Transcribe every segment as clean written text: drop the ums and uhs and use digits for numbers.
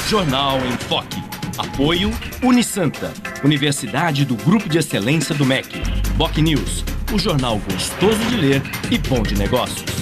Jornal em Foque. Apoio Unisanta, Universidade do Grupo de Excelência do MEC. Boc News, o jornal gostoso de ler e bom de negócios.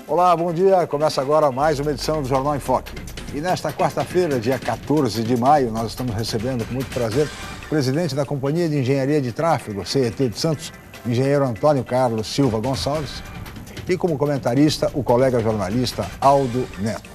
Olá, bom dia. Começa agora mais uma edição do Jornal em Foque. E nesta quarta-feira, dia 14 de maio, nós estamos recebendo com muito prazer o presidente da Companhia de Engenharia de Tráfego, CET de Santos, o engenheiro Antônio Carlos Silva Gonçalves, e como comentarista, o colega jornalista Aldo Neto.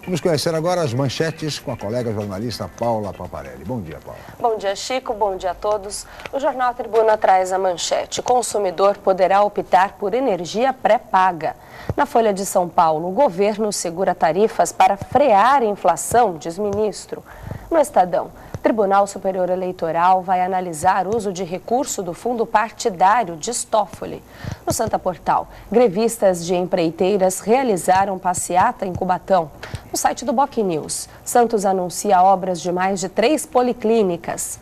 Vamos conhecer agora as manchetes com a colega jornalista Paula Paparelli. Bom dia, Paula. Bom dia, Chico. Bom dia a todos. O Jornal Tribuna traz a manchete. Consumidor poderá optar por energia pré-paga. Na Folha de São Paulo, o governo segura tarifas para frear a inflação, diz ministro. No Estadão, Tribunal Superior Eleitoral vai analisar o uso de recurso do fundo partidário diz Toffoli. No Santa Portal, grevistas de empreiteiras realizaram passeata em Cubatão. No site do Boc News, Santos anuncia obras de mais de 3 policlínicas.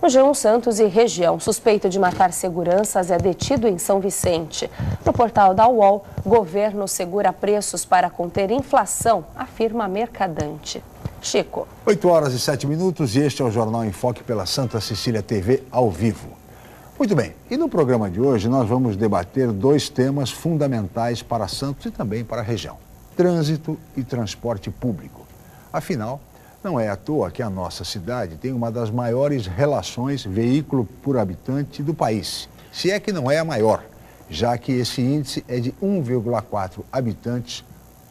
No G1 Santos e região, suspeito de matar seguranças é detido em São Vicente. No portal da UOL, governo segura preços para conter inflação, afirma a Mercadante. Chico. 8 horas e 7 minutos e este é o Jornal em Foque pela Santa Cecília TV ao vivo. Muito bem, e no programa de hoje nós vamos debater 2 temas fundamentais para Santos e também para a região: trânsito e transporte público. Afinal, não é à toa que a nossa cidade tem uma das maiores relações veículo por habitante do país, se é que não é a maior, já que esse índice é de 1,4 habitantes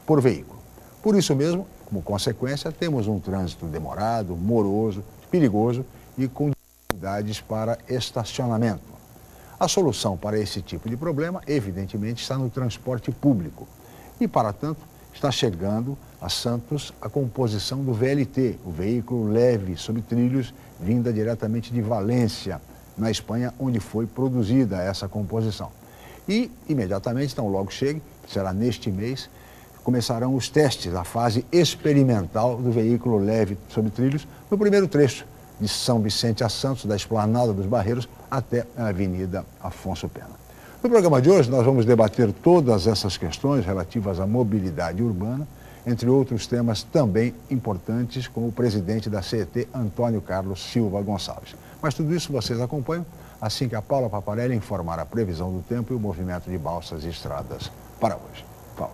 por veículo. Por isso mesmo, como consequência, temos um trânsito demorado, moroso, perigoso e com dificuldades para estacionamento. A solução para esse tipo de problema, evidentemente, está no transporte público. E, para tanto, está chegando a Santos a composição do VLT, o veículo leve sob trilhos, vinda diretamente de Valência, na Espanha, onde foi produzida essa composição. E, imediatamente, então logo chegue, será neste mês, começarão os testes, a fase experimental do veículo leve sob trilhos, no primeiro trecho de São Vicente a Santos, da Esplanada dos Barreiros até a Avenida Afonso Pena. No programa de hoje, nós vamos debater todas essas questões relativas à mobilidade urbana, entre outros temas também importantes, como o presidente da CET, Antônio Carlos Silva Gonçalves. Mas tudo isso vocês acompanham assim que a Paula Paparelli informar a previsão do tempo e o movimento de balsas e estradas para hoje. Paula.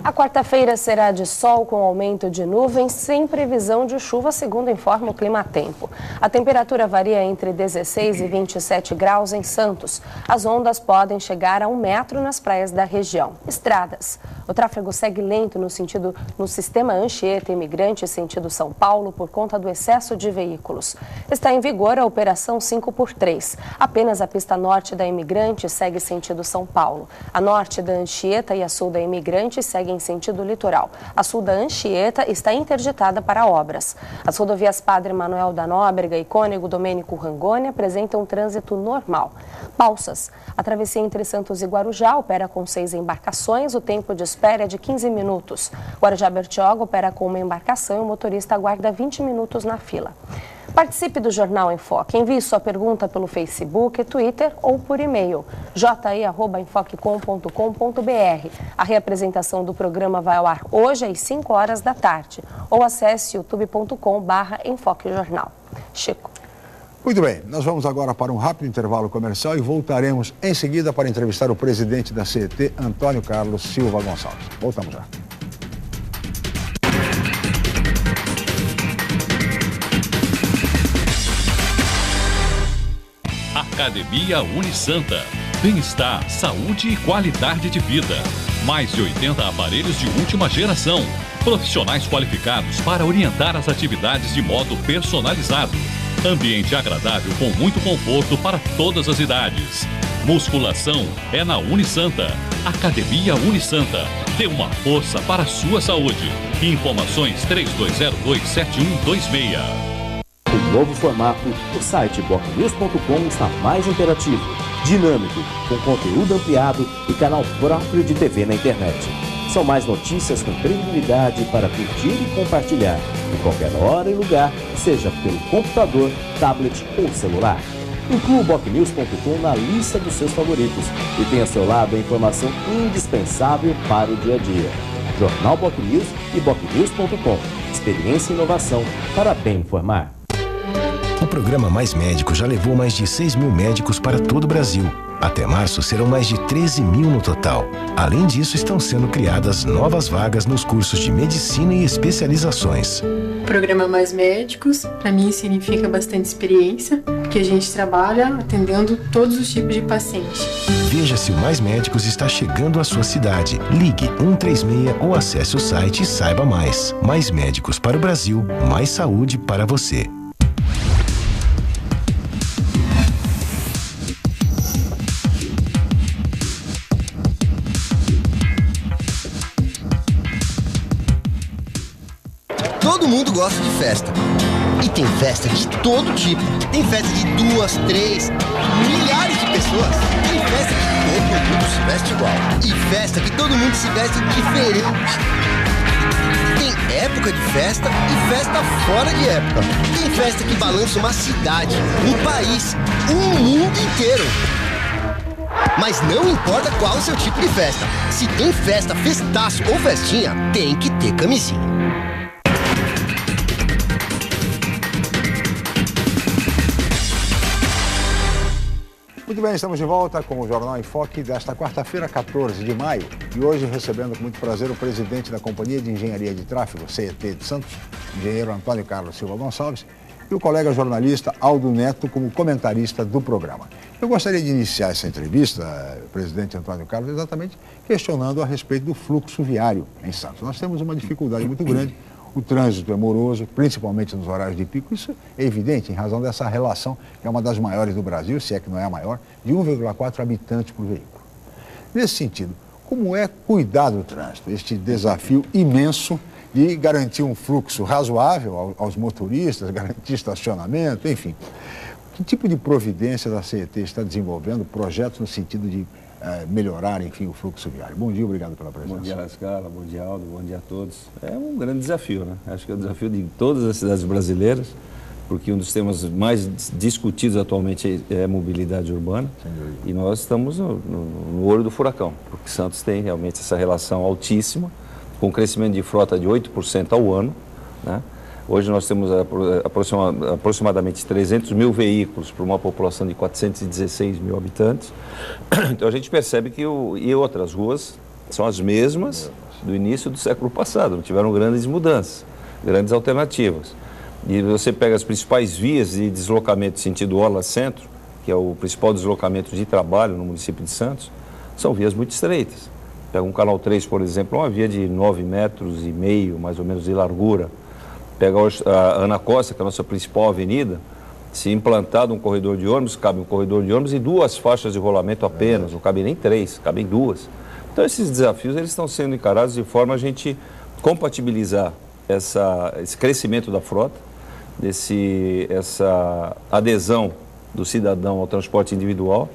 A quarta-feira será de sol com aumento de nuvens, sem previsão de chuva, segundo informa o Climatempo. A temperatura varia entre 16 e 27 graus em Santos. As ondas podem chegar a 1 metro nas praias da região. Estradas. O tráfego segue lento no sistema Anchieta Imigrante sentido São Paulo por conta do excesso de veículos. Está em vigor a operação 5x3. Apenas a pista norte da Imigrante segue sentido São Paulo. A norte da Anchieta e a sul da Imigrante seguem sentido litoral. A sul da Anchieta está interditada para obras. As rodovias Padre Manuel da Nóbrega e Cônego Domênico Rangoni apresentam um trânsito normal. Balsas. A travessia entre Santos e Guarujá opera com 6 embarcações. O tempo de espera é de 15 minutos. Guarujá-Bertioga opera com uma embarcação e o motorista aguarda 20 minutos na fila. Participe do Jornal em Foque. Envie sua pergunta pelo Facebook, Twitter ou por e-mail je@enfoquecom.com.br. A reapresentação do programa vai ao ar hoje às 5 horas da tarde ou acesse youtube.com/enfoquejornal. Chico. Muito bem, nós vamos agora para um rápido intervalo comercial e voltaremos em seguida para entrevistar o presidente da CET, Antônio Carlos Silva Gonçalves. Voltamos já. Academia Unisanta. Bem-estar, saúde e qualidade de vida. Mais de 80 aparelhos de última geração. Profissionais qualificados para orientar as atividades de modo personalizado. Ambiente agradável com muito conforto para todas as idades. Musculação é na Unisanta. Academia Unisanta. Dê uma força para a sua saúde. Informações 3202-7126. O novo formato, o site bocnews.com está mais interativo, dinâmico, com conteúdo ampliado e canal próprio de TV na internet. São mais notícias com credibilidade para curtir e compartilhar, em qualquer hora e lugar, seja pelo computador, tablet ou celular. Inclua o BocNews.com na lista dos seus favoritos e tenha ao seu lado a informação indispensável para o dia a dia. Jornal BocNews e BocNews.com. Experiência e inovação para bem informar. O programa Mais Médicos já levou mais de 6 mil médicos para todo o Brasil. Até março serão mais de 13 mil no total. Além disso, estão sendo criadas novas vagas nos cursos de medicina e especializações. O programa Mais Médicos, para mim, significa bastante experiência, porque a gente trabalha atendendo todos os tipos de pacientes. Veja se o Mais Médicos está chegando à sua cidade. Ligue 136 ou acesse o site e saiba mais. Mais Médicos para o Brasil, mais saúde para você. Todo mundo gosta de festa. E tem festa de todo tipo. Tem festa de 2, 3, milhares de pessoas. Tem festa que todo mundo se veste igual. E festa que todo mundo se veste diferente. Tem época de festa e festa fora de época. Tem festa que balança uma cidade, um país, um mundo inteiro. Mas não importa qual o seu tipo de festa. Se tem festa, festaço ou festinha, tem que ter camisinha. Muito bem, estamos de volta com o Jornal em Foque desta quarta-feira, 14 de maio. E hoje recebendo com muito prazer o presidente da Companhia de Engenharia de Tráfego, CET de Santos, engenheiro Antônio Carlos Silva Gonçalves, e o colega jornalista Aldo Neto como comentarista do programa. Eu gostaria de iniciar essa entrevista, presidente Antônio Carlos, exatamente questionando a respeito do fluxo viário em Santos. Nós temos uma dificuldade muito grande. O trânsito é moroso, principalmente nos horários de pico. Isso é evidente em razão dessa relação, que é uma das maiores do Brasil, se é que não é a maior, de 1,4 habitantes por veículo. Nesse sentido, como é cuidar do trânsito? Este desafio imenso de garantir um fluxo razoável aos motoristas, garantir estacionamento, enfim. Que tipo de providências a CET está desenvolvendo, projetos no sentido de melhorar, enfim, o fluxo viário? Bom dia, obrigado pela presença. Bom dia, Lascala, bom dia, Aldo, bom dia a todos. É um grande desafio, né? Acho que é o desafio de todas as cidades brasileiras, porque um dos temas mais discutidos atualmente é a mobilidade urbana. E nós estamos no olho do furacão, porque Santos tem realmente essa relação altíssima, com um crescimento de frota de 8% ao ano, né? Hoje nós temos aproximadamente 300 mil veículos para uma população de 416 mil habitantes. Então a gente percebe que e outras ruas são as mesmas do início do século passado, não tiveram grandes mudanças, grandes alternativas. E você pega as principais vias de deslocamento sentido Orla-Centro, que é o principal deslocamento de trabalho no município de Santos, são vias muito estreitas. Pega um Canal 3, por exemplo, uma via de 9,5 metros, mais ou menos, de largura. Pega a Ana Costa, que é a nossa principal avenida, se implantado um corredor de ônibus, cabe um corredor de ônibus e 2 faixas de rolamento apenas, não cabem nem 3, cabem 2. Então esses desafios eles estão sendo encarados de forma a gente compatibilizar esse crescimento da frota, essa adesão do cidadão ao transporte individual,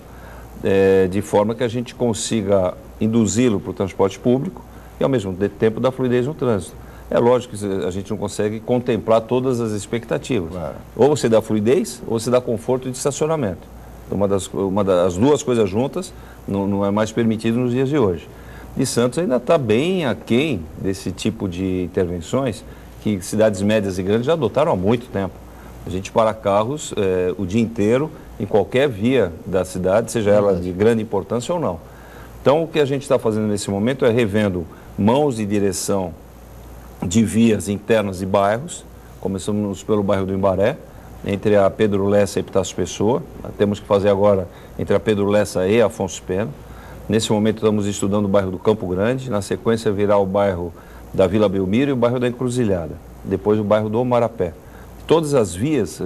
de forma que a gente consiga induzi-lo para o transporte público e ao mesmo tempo dar fluidez no trânsito. É lógico que a gente não consegue contemplar todas as expectativas. Claro. Ou você dá fluidez, ou você dá conforto de estacionamento. As duas coisas juntas não é mais permitido nos dias de hoje. E Santos ainda está bem aquém desse tipo de intervenções que cidades médias e grandes já adotaram há muito tempo. A gente para carros o dia inteiro em qualquer via da cidade, seja ela de grande importância ou não. Então o que a gente está fazendo nesse momento é revendo mãos de direção de vias internas de bairros. Começamos pelo bairro do Imbaré, entre a Pedro Lessa e Epitácio Pessoa. Temos que fazer agora entre a Pedro Lessa e Afonso Pena. Nesse momento estamos estudando o bairro do Campo Grande, na sequência virá o bairro da Vila Belmiro e o bairro da Encruzilhada, depois o bairro do Omarapé. Todas as vias,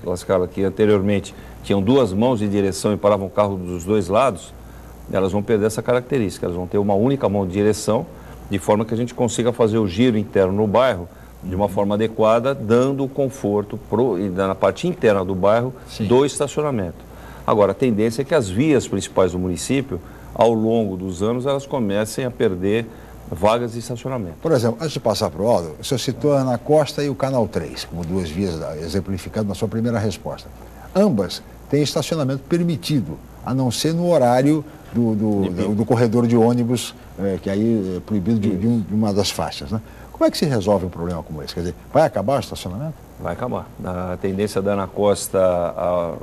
Lascala, que anteriormente tinham 2 mãos de direção e paravam o carro dos 2 lados, elas vão perder essa característica, elas vão ter uma única mão de direção, de forma que a gente consiga fazer o giro interno no bairro de uma forma adequada, dando conforto na parte interna do bairro do estacionamento. Agora, a tendência é que as vias principais do município, ao longo dos anos, elas comecem a perder vagas de estacionamento. Por exemplo, antes de passar para o Aldo, o senhor citou a Ana Costa e o Canal 3, como duas vias exemplificado na sua primeira resposta. Ambas têm estacionamento permitido, a não ser no horário do corredor de ônibus, que aí é proibido de uma das faixas, né? Como é que se resolve um problema como esse? Quer dizer, vai acabar o estacionamento? Vai acabar. A tendência da Ana Costa,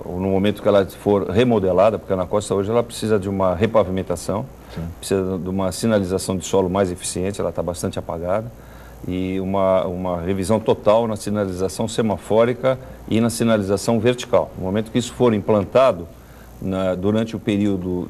no momento que ela for remodelada, porque a Ana Costa hoje ela precisa de uma repavimentação, precisa de uma sinalização de solo mais eficiente, ela está bastante apagada, e uma revisão total na sinalização semafórica e na sinalização vertical. No momento que isso for implantado, durante o período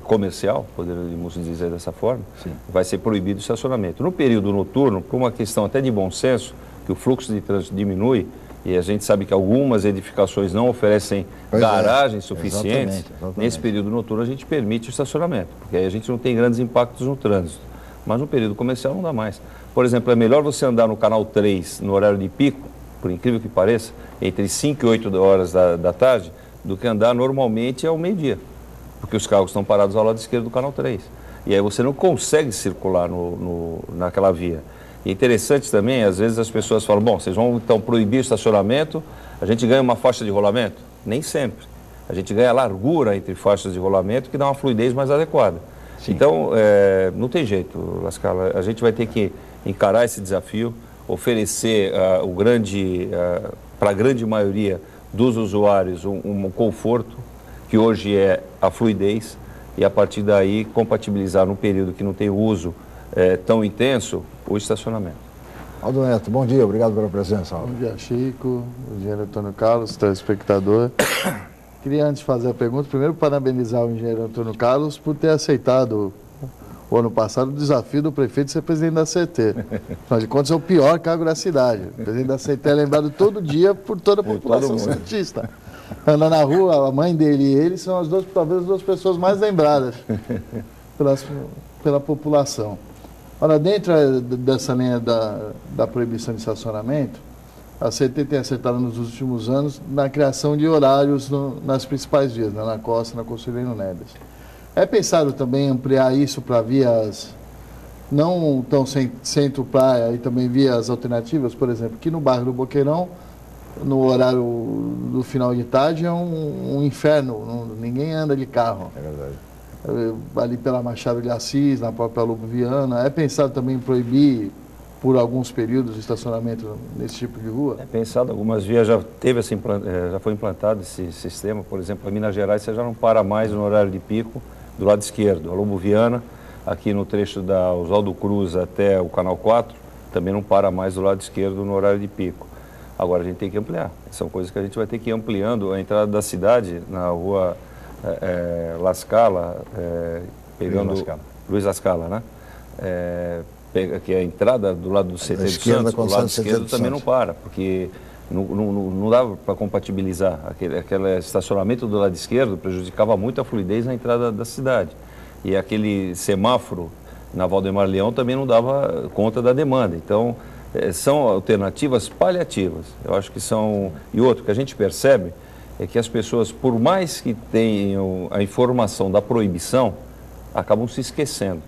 comercial, poderíamos dizer dessa forma, vai ser proibido o estacionamento. No período noturno, por uma questão até de bom senso, que o fluxo de trânsito diminui, e a gente sabe que algumas edificações não oferecem garagens suficientes, exatamente. Nesse período noturno a gente permite o estacionamento, porque aí a gente não tem grandes impactos no trânsito. Mas no período comercial não dá mais. Por exemplo, é melhor você andar no Canal 3 no horário de pico, por incrível que pareça, entre 5 e 8 horas da tarde, do que andar normalmente ao meio-dia, porque os carros estão parados ao lado esquerdo do Canal 3. E aí você não consegue circular naquela via. E é interessante também, às vezes as pessoas falam, bom, vocês vão então proibir o estacionamento, a gente ganha uma faixa de rolamento? Nem sempre. A gente ganha largura entre faixas de rolamento que dá uma fluidez mais adequada. Sim. Então, não tem jeito, Lascala, a gente vai ter que encarar esse desafio, oferecer para a grande maioria dos usuários um conforto, que hoje é a fluidez, e a partir daí compatibilizar num período que não tem uso tão intenso o estacionamento. Aldo Neto, bom dia, obrigado pela presença, Aldo. Bom dia, Chico, o engenheiro Antônio Carlos, telespectador. Queria antes fazer a pergunta, primeiro parabenizar o engenheiro Antônio Carlos por ter aceitado o ano passado o desafio do prefeito de ser presidente da CT. Afinal de contas, é o pior cargo da cidade. O presidente da CT é lembrado todo dia por toda a população santista. Anda na rua, a mãe dele e ele são talvez as duas pessoas mais lembradas pela população. Ora, dentro dessa linha da proibição de estacionamento, a CT tem acertado nos últimos anos na criação de horários nas principais vias, na Ana Costa, na Conselheiro Neves. É pensado também ampliar isso para vias não tão centro-praia e também vias alternativas, por exemplo, que no bairro do Boqueirão, no horário do final de tarde, é um inferno, ninguém anda de carro. É verdade. Ali pela Machado de Assis, na própria Lobo Viana. É pensado também em proibir, por alguns períodos, o estacionamento nesse tipo de rua? É pensado, algumas vias já foi implantado esse sistema. Por exemplo, em Minas Gerais você já não para mais no horário de pico do lado esquerdo. A Lobo Viana, aqui no trecho da Oswaldo Cruz até o Canal 4, também não para mais do lado esquerdo no horário de pico. Agora a gente tem que ampliar. São coisas que a gente vai ter que ir ampliando. A entrada da cidade na rua Lascala, pegando Luiz Lascala, né? Que é a entrada do lado do CT do Santos, do lado esquerdo também não para, porque não dava para compatibilizar. Aquele estacionamento do lado esquerdo prejudicava muito a fluidez na entrada da cidade. E aquele semáforo na Valdemar Leão também não dava conta da demanda. Então, são alternativas paliativas. Eu acho que são... E outro que a gente percebe é que as pessoas, por mais que tenham a informação da proibição, acabam se esquecendo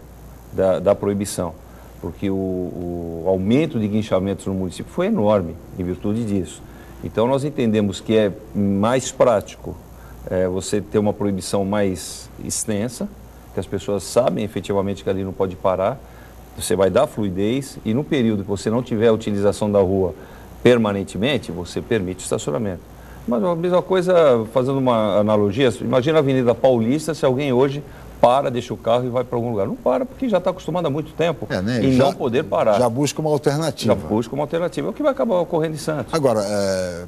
da proibição. Porque o aumento de guinchamentos no município foi enorme em virtude disso. Então, nós entendemos que é mais prático você ter uma proibição mais extensa, que as pessoas sabem efetivamente que ali não pode parar, você vai dar fluidez e no período que você não tiver a utilização da rua permanentemente, você permite o estacionamento. Mas a mesma coisa, fazendo uma analogia, imagina a Avenida Paulista, se alguém hoje deixa o carro e vai para algum lugar. Não para, porque já está acostumado há muito tempo em não poder parar. Já busca uma alternativa. Já busca uma alternativa. É o que vai acabar ocorrendo em Santos. Agora,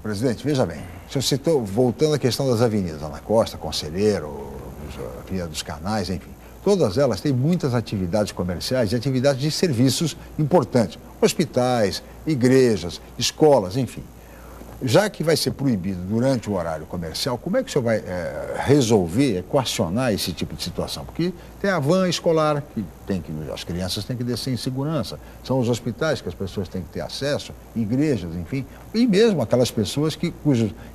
presidente, veja bem, o senhor citou, voltando à questão das avenidas, Ana Costa, Conselheiro, Avenida dos Canais, enfim. Todas elas têm muitas atividades comerciais e atividades de serviços importantes. Hospitais, igrejas, escolas, enfim. Já que vai ser proibido durante o horário comercial, como é que o senhor vai resolver, equacionar esse tipo de situação? Porque tem a van escolar, as crianças têm que descer em segurança, são os hospitais que as pessoas têm que ter acesso, igrejas, enfim, e mesmo aquelas pessoas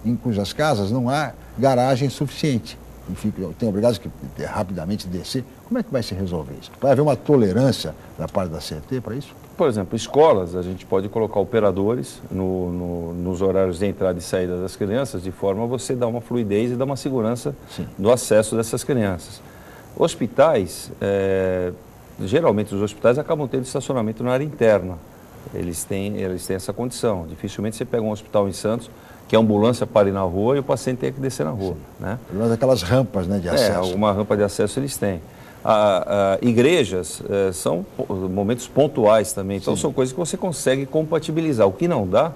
em cujas casas não há garagem suficiente. tem obrigados que rapidamente descer. Como é que vai se resolver isso? Vai haver uma tolerância da parte da CET para isso? Por exemplo, escolas, a gente pode colocar operadores nos horários de entrada e saída das crianças, de forma a você dar uma fluidez e dar uma segurança no acesso dessas crianças. Hospitais, geralmente os hospitais acabam tendo estacionamento na área interna. Eles têm essa condição. Dificilmente você pega um hospital em Santos que a ambulância pare na rua e o paciente tem que descer na rua. Né? Mas aquelas rampas, né, de acesso. Alguma rampa de acesso eles têm. Igrejas são momentos pontuais também, então são coisas que você consegue compatibilizar. O que não dá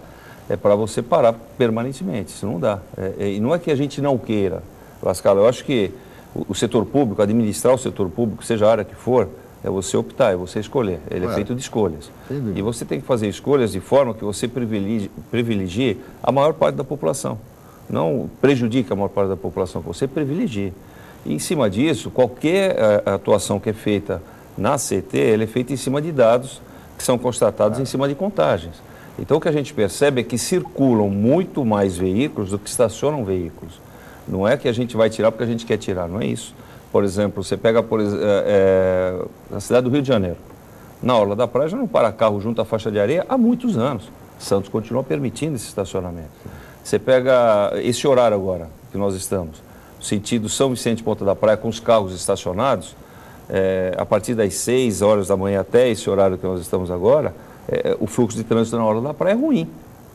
é para você parar permanentemente, isso não dá. E não é que a gente não queira, Lascala, eu acho que o setor público, administrar o setor público, seja a área que for, é você optar, é você escolher, ele é feito de escolhas. E você tem que fazer escolhas de forma que você privilegie a maior parte da população, não prejudique a maior parte da população, que você privilegie. E em cima disso, qualquer atuação que é feita na CT, ela é feita em cima de dados que são constatados em cima de contagens. Então o que a gente percebe é que circulam muito mais veículos do que estacionam veículos. Não é que a gente vai tirar porque a gente quer tirar, não é isso. Por exemplo, você pega a cidade do Rio de Janeiro. Na orla da praia já não para carro junto à faixa de areia há muitos anos. Santos continua permitindo esse estacionamento. Você pega esse horário agora que nós estamos, sentido São Vicente, Ponta da Praia, com os carros estacionados, a partir das 6 horas da manhã até esse horário que nós estamos agora, o fluxo de trânsito na orla da praia é ruim,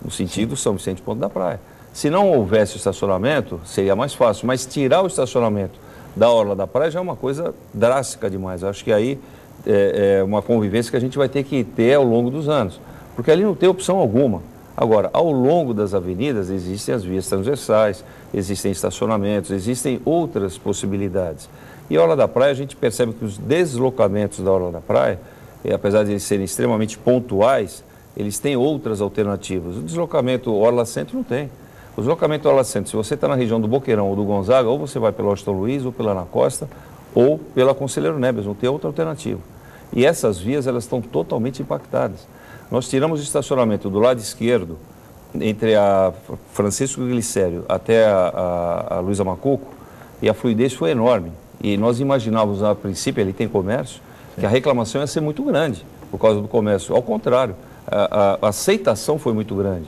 no sentido São Vicente, Ponta da Praia. Se não houvesse o estacionamento, seria mais fácil, mas tirar o estacionamento da orla da praia já é uma coisa drástica demais. Eu acho que aí é uma convivência que a gente vai ter que ter ao longo dos anos, porque ali não tem opção alguma. Agora, ao longo das avenidas existem as vias transversais, existem estacionamentos, existem outras possibilidades. E a orla da praia, a gente percebe que os deslocamentos da orla da praia, apesar de eles serem extremamente pontuais, eles têm outras alternativas. O deslocamento Orla Centro não tem. O deslocamento Orla Centro, se você está na região do Boqueirão ou do Gonzaga, ou você vai pela Washington Luiz, ou pela Ana Costa, ou pela Conselheiro Neves, não tem outra alternativa. E essas vias, elas estão totalmente impactadas. Nós tiramos o estacionamento do lado esquerdo, entre a Francisco Glicério até a Luiza Macuco, e a fluidez foi enorme. E nós imaginávamos, a princípio, ali tem comércio, que a reclamação ia ser muito grande por causa do comércio. Ao contrário, a aceitação foi muito grande.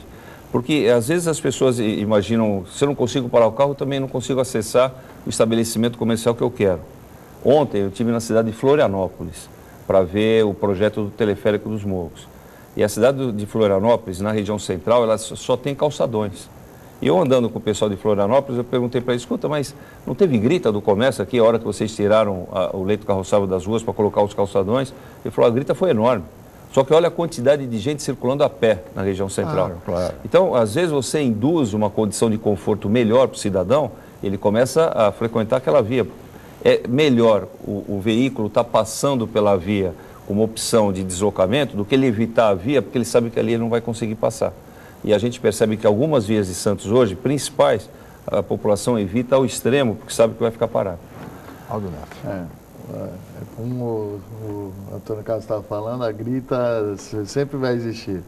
Porque às vezes as pessoas imaginam, se eu não consigo parar o carro, eu também não consigo acessar o estabelecimento comercial que eu quero. Ontem eu estive na cidade de Florianópolis para ver o projeto do teleférico dos Morros. E a cidade de Florianópolis, na região central, ela só tem calçadões. E eu andando com o pessoal de Florianópolis, eu perguntei para eles, escuta, mas não teve grita do comércio aqui a hora que vocês tiraram o leito carroçável das ruas para colocar os calçadões? Ele falou, a grita foi enorme. Só que olha a quantidade de gente circulando a pé na região central. Claro. Então, às vezes você induz uma condição de conforto melhor para o cidadão, ele começa a frequentar aquela via. É melhor o veículo estar passando pela via como opção de deslocamento do que ele evitar a via, porque ele sabe que ali ele não vai conseguir passar. E a gente percebe que algumas vias de Santos hoje, principais, a população evita ao extremo, porque sabe que vai ficar parado. Aldo Neto. Como o Antônio Carlos estava falando, a grita sempre vai existir.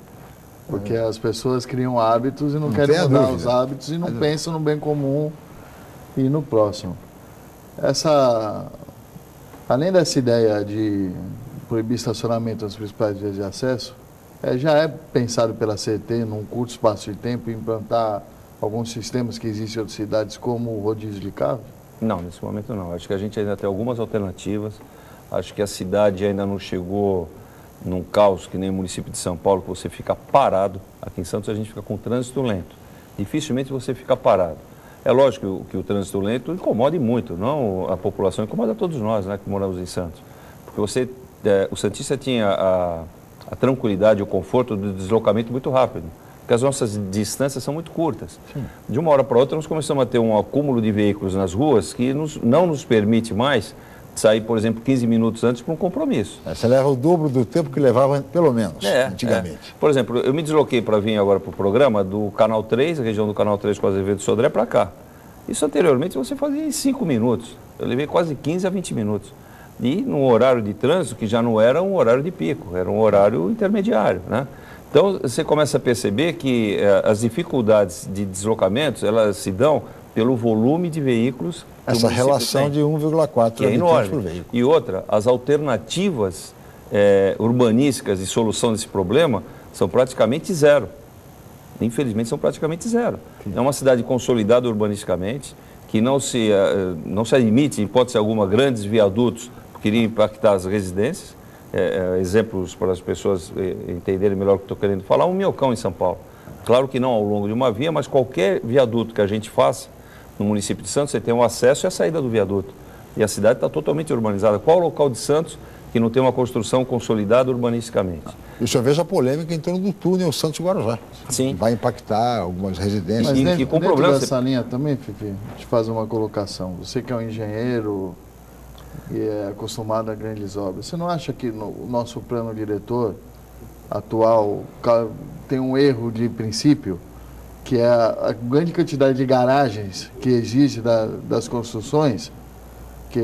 Porque as pessoas criam hábitos e não querem mudar os hábitos e não pensam no bem comum e no próximo. Além dessa ideia de proibir estacionamento nas principais vias de acesso, já é pensado pela CET, num curto espaço de tempo, implantar alguns sistemas que existem em outras cidades, como o rodízio de carros? Não, nesse momento não. Acho que a gente ainda tem algumas alternativas. Acho que a cidade ainda não chegou num caos que nem o município de São Paulo, que você fica parado. Aqui em Santos a gente fica com trânsito lento. Dificilmente você fica parado. É lógico que o trânsito lento incomoda muito, não a população, incomoda todos nós, né, que moramos em Santos. Porque o santista tinha a tranquilidade, o conforto do deslocamento muito rápido. Porque as nossas distâncias são muito curtas. Sim. De uma hora para outra, nós começamos a ter um acúmulo de veículos nas ruas que não nos permite mais sair, por exemplo, 15 minutos antes para um compromisso. Você leva o dobro do tempo que levava, pelo menos, antigamente. Por exemplo, eu me desloquei para vir agora para o programa do Canal 3, a região do Canal 3 com a Azevedo Sodré, para cá. Isso anteriormente você fazia em 5 minutos. Eu levei quase 15 a 20 minutos. E num horário de trânsito que já não era um horário de pico, era um horário intermediário, né? Então, você começa a perceber que as dificuldades de deslocamentos, elas se dão pelo volume de veículos. Essa relação de 1,4 que é enorme. por veículo. E outra, as alternativas urbanísticas de solução desse problema são praticamente zero. Infelizmente, são praticamente zero. Sim. É uma cidade consolidada urbanisticamente, que não se admite, em hipótese alguma, grandes viadutos que iriam impactar as residências. Exemplos para as pessoas entenderem melhor o que estou querendo falar, um Minhocão em São Paulo. Claro que não ao longo de uma via, mas qualquer viaduto que a gente faça no município de Santos, você tem o acesso e a saída do viaduto. E a cidade está totalmente urbanizada. Qual o local de Santos que não tem uma construção consolidada urbanisticamente? E o senhor veja a polêmica em torno do túnel Santos-Guarujá. Sim. Vai impactar algumas residências. Mas e com problemas dessa linha também, Fifi, te fazer uma colocação. Você que é um engenheiro e é acostumado a grandes obras, você não acha que o nosso plano diretor atual tem um erro de princípio, que é a grande quantidade de garagens que exige das construções, que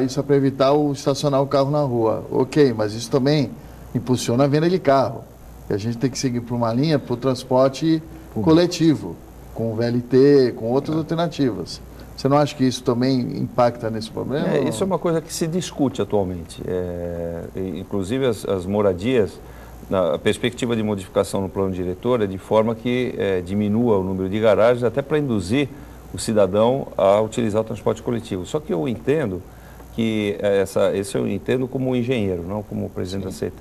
isso é para evitar estacionar o carro na rua. Ok, mas isso também impulsiona a venda de carro. E a gente tem que seguir por uma linha para o transporte coletivo, com o VLT, com outras alternativas. Você não acha que isso também impacta nesse problema? Isso é uma coisa que se discute atualmente. Inclusive as moradias, a perspectiva de modificação no plano diretor é de forma que diminua o número de garagens, até para induzir o cidadão a utilizar o transporte coletivo. Só que eu entendo que, esse eu entendo como engenheiro, não como presidente da CET,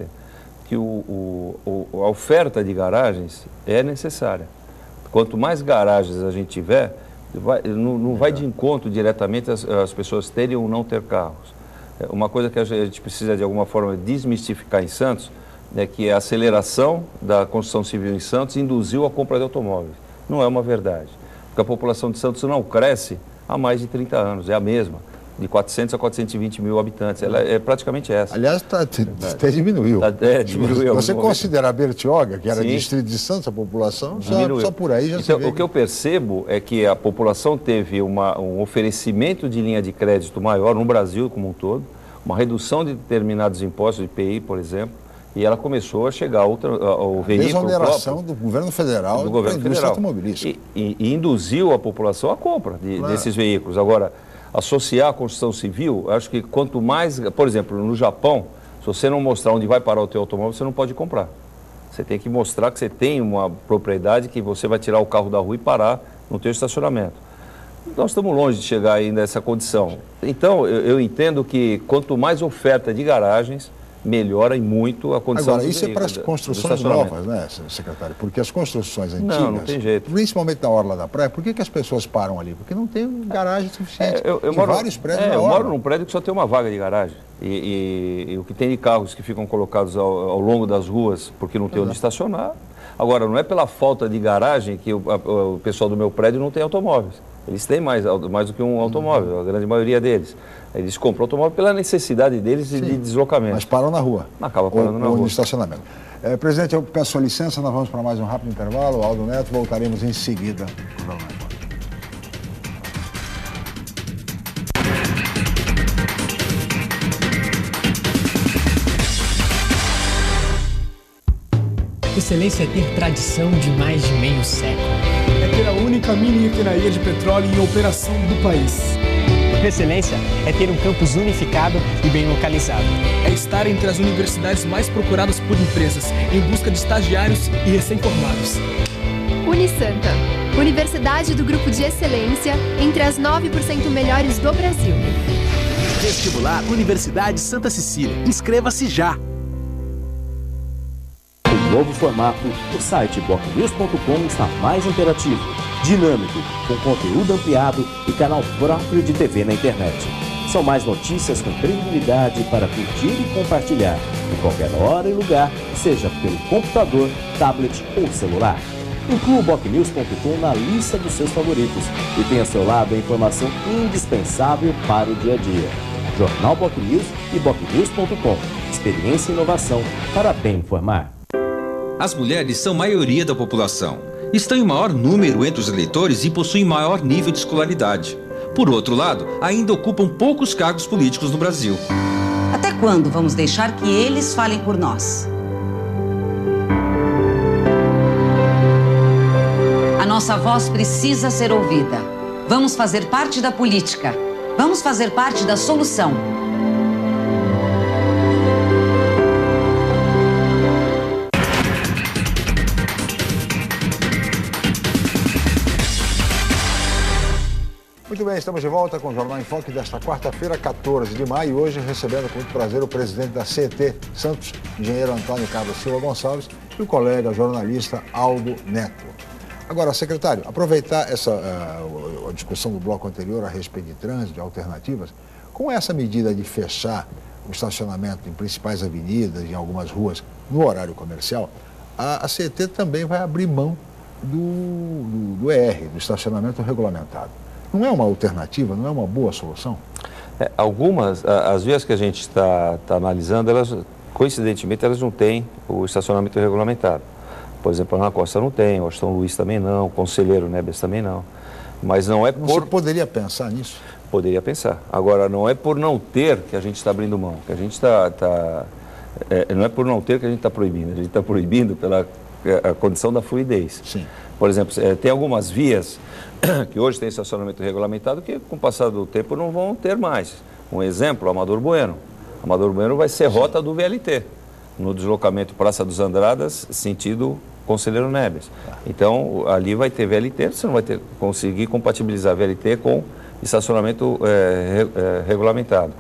que a oferta de garagens é necessária. Quanto mais garagens a gente tiver, não vai de encontro diretamente as pessoas terem ou não ter carros. Uma coisa que a gente precisa de alguma forma desmistificar em Santos é que a aceleração da construção civil em Santos induziu a compra de automóveis. Não é uma verdade. Porque a população de Santos não cresce há mais de 30 anos, é a mesma, de 400 a 420 mil habitantes. Ela é praticamente essa. Aliás, até diminuiu. Diminuiu. Você considera a Bertioga, que era Sim. distrito de Santos, a população, só por aí já então, se vê. O que eu percebo é que a população teve um oferecimento de linha de crédito maior no Brasil como um todo, uma redução de determinados impostos, de IPI, por exemplo, e ela começou a chegar ao veículo desoneração próprio, do governo federal do governo federal automobilística. E induziu a população à compra desses veículos. Agora, associar a construção civil, acho que quanto mais, por exemplo, no Japão, se você não mostrar onde vai parar o teu automóvel, você não pode comprar. Você tem que mostrar que você tem uma propriedade que você vai tirar o carro da rua e parar no teu estacionamento. Nós estamos longe de chegar ainda a essa condição. Então, eu entendo que quanto mais oferta de garagens, melhora muito a condição. Agora, isso é para as construções novas, né, secretário? Porque as construções antigas, não tem jeito. Principalmente na orla da praia, por que as pessoas param ali? Porque não tem garagem suficiente. Eu moro, vários prédios na eu orla. moro num prédio que só tem uma vaga de garagem. E o que tem de carros que ficam colocados ao longo das ruas porque não tem onde estacionar. Agora, não é pela falta de garagem que o pessoal do meu prédio não tem automóveis. Eles têm mais do que um automóvel, a grande maioria deles. Eles compram automóvel pela necessidade deles de deslocamento. Mas param na rua. Acaba parando na rua. Ou no estacionamento. Presidente, eu peço sua licença, nós vamos para mais um rápido intervalo. Aldo Neto, voltaremos em seguida. Excelência é ter tradição de mais de meio século. É ter a única mini refinaria de petróleo em operação do país. Excelência é ter um campus unificado e bem localizado. É estar entre as universidades mais procuradas por empresas, em busca de estagiários e recém-formados. Unisanta, Universidade do Grupo de Excelência, entre as 9% melhores do Brasil. Vestibular Universidade Santa Cecília. Inscreva-se já! O novo formato, o site bocnews.com está mais interativo, dinâmico, com conteúdo ampliado e canal próprio de TV na internet. São mais notícias com credibilidade para curtir e compartilhar, em qualquer hora e lugar, seja pelo computador, tablet ou celular. Inclua o bocnews.com na lista dos seus favoritos e tenha ao seu lado a informação indispensável para o dia a dia. Jornal Bocnews e bocnews.com. Experiência e inovação para bem informar. As mulheres são maioria da população. Estão em maior número entre os eleitores e possuem maior nível de escolaridade. Por outro lado, ainda ocupam poucos cargos políticos no Brasil. Até quando vamos deixar que eles falem por nós? A nossa voz precisa ser ouvida. Vamos fazer parte da política. Vamos fazer parte da solução. Muito bem, estamos de volta com o Jornal em Foque desta quarta-feira, 14 de maio. Hoje recebendo com muito prazer o presidente da CET Santos, engenheiro Antônio Carlos Silva Gonçalves, e o colega jornalista Aldo Neto. Agora, secretário, aproveitar a discussão do bloco anterior a respeito de trânsito, de alternativas, com essa medida de fechar o estacionamento em principais avenidas, em algumas ruas, no horário comercial, a CET também vai abrir mão do ER, do estacionamento regulamentado. Não é uma alternativa, não é uma boa solução? As vias que a gente está analisando, elas, coincidentemente, elas não têm o estacionamento regulamentado. Por exemplo, a Ana Costa não tem, o Aston Luiz também não, o Conselheiro Neves também não. Mas não é por... Você poderia pensar nisso? Poderia pensar. Agora, não é por não ter que a gente está abrindo mão, que a gente não é por não ter que a gente está proibindo, a gente está proibindo pela a condição da fluidez. Sim. Por exemplo, tem algumas vias que hoje tem estacionamento regulamentado que, com o passar do tempo, não vão ter mais. Um exemplo, Amador Bueno. Amador Bueno vai ser rota do VLT, no deslocamento Praça dos Andradas, sentido Conselheiro Neves. Então, ali vai ter VLT, você não vai conseguir compatibilizar VLT com estacionamento regulamentado.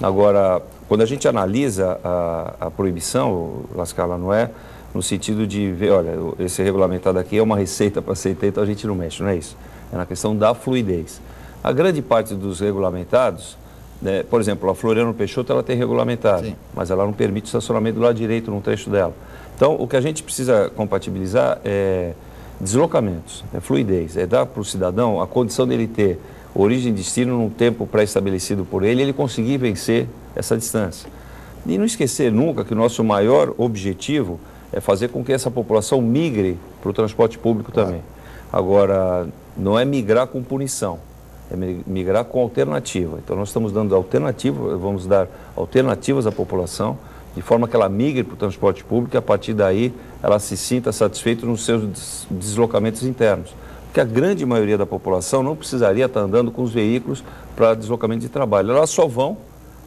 Agora, quando a gente analisa a proibição, Lascala, não é no sentido de ver, olha, esse regulamentado aqui é uma receita para aceitar, então a gente não mexe, não é isso. É na questão da fluidez. A grande parte dos regulamentados, né, por exemplo, a Floriano Peixoto, ela tem regulamentado, sim, mas ela não permite estacionamento do lado direito num trecho dela. Então, o que a gente precisa compatibilizar é deslocamentos, é fluidez, é dar para o cidadão a condição dele ter origem e destino num tempo pré-estabelecido por ele, ele conseguir vencer essa distância. E não esquecer nunca que o nosso maior objetivo é fazer com que essa população migre para o transporte público também. Agora, não é migrar com punição, é migrar com alternativa. Então, nós estamos dando alternativa, vamos dar alternativas à população, de forma que ela migre para o transporte público e, a partir daí, ela se sinta satisfeita nos seus deslocamentos internos. Porque a grande maioria da população não precisaria estar andando com os veículos para deslocamento de trabalho. Elas só vão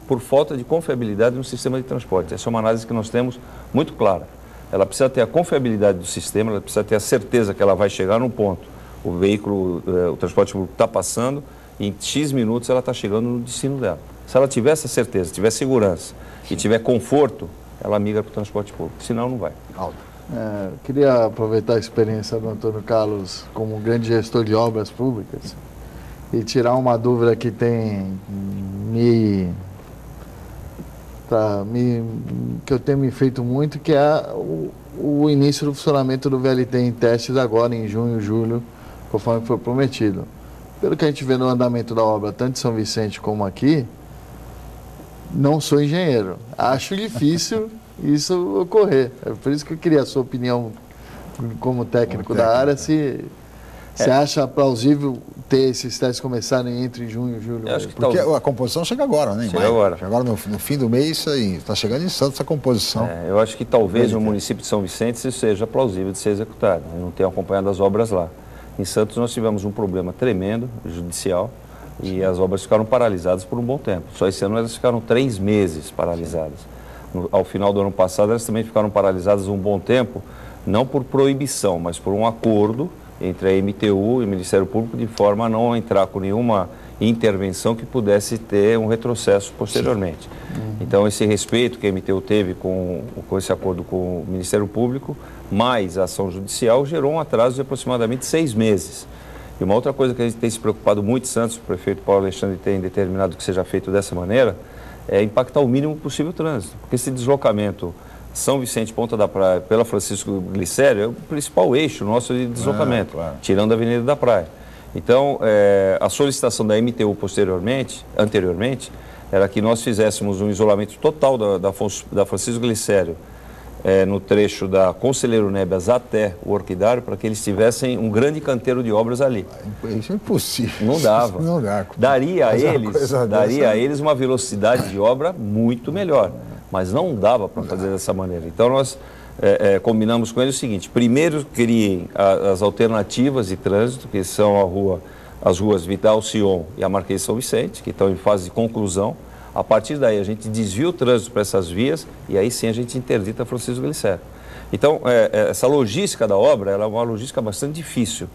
por falta de confiabilidade no sistema de transporte. Essa é uma análise que nós temos muito clara. Ela precisa ter a confiabilidade do sistema, ela precisa ter a certeza que ela vai chegar num ponto. O veículo, o transporte público está passando e em X minutos ela está chegando no destino dela. Se ela tiver essa certeza, tiver segurança e tiver conforto, ela migra para o transporte público, senão não vai. Queria aproveitar a experiência do Antônio Carlos como um grande gestor de obras públicas e tirar uma dúvida que tem que eu tenho me feito muito, que é o início do funcionamento do VLT em testes agora em junho, julho, conforme foi prometido. Pelo que a gente vê no andamento da obra, tanto em São Vicente como aqui, não sou engenheiro. Acho difícil isso ocorrer. É por isso que eu queria a sua opinião como técnico da área, se você acha plausível ter esses testes começarem entre junho e julho? Porque a composição chega agora, né? Chega agora. Chega agora no fim do mês, está chegando em Santos a composição. Eu acho que talvez no município de São Vicente isso seja plausível de ser executado. Eu não tenho acompanhado as obras lá. Em Santos nós tivemos um problema tremendo, judicial, e as obras ficaram paralisadas por um bom tempo. Só esse ano elas ficaram 3 meses paralisadas. Ao final do ano passado elas também ficaram paralisadas um bom tempo, não por proibição, mas por um acordo entre a MTU e o Ministério Público, de forma a não entrar com nenhuma intervenção que pudesse ter um retrocesso posteriormente. Então, esse respeito que a MTU teve com esse acordo com o Ministério Público, mais a ação judicial, gerou um atraso de aproximadamente 6 meses. E uma outra coisa que a gente tem se preocupado muito, Santos, o prefeito Paulo Alexandre tem determinado que seja feito dessa maneira, é impactar o mínimo possível o trânsito. Porque esse deslocamento São Vicente, Ponta da Praia, pela Francisco Glicério, é o principal eixo nosso de deslocamento, tirando a Avenida da Praia. Então, a solicitação da MTU anteriormente, era que nós fizéssemos um isolamento total da Francisco Glicério, no trecho da Conselheiro Neves até o Orquidário, para que eles tivessem um grande canteiro de obras ali. Isso é impossível. Não dava. Não dá. Daria a eles uma velocidade de obra muito melhor, mas não dava para fazer dessa maneira. Então, nós combinamos com eles o seguinte: primeiro, criem as alternativas de trânsito, que são a rua as ruas Vidal Sion e a Marquês de São Vicente, que estão em fase de conclusão. A partir daí, a gente desvia o trânsito para essas vias e aí sim a gente interdita Francisco Glicério. Então, essa logística da obra, ela é uma logística bastante difícil.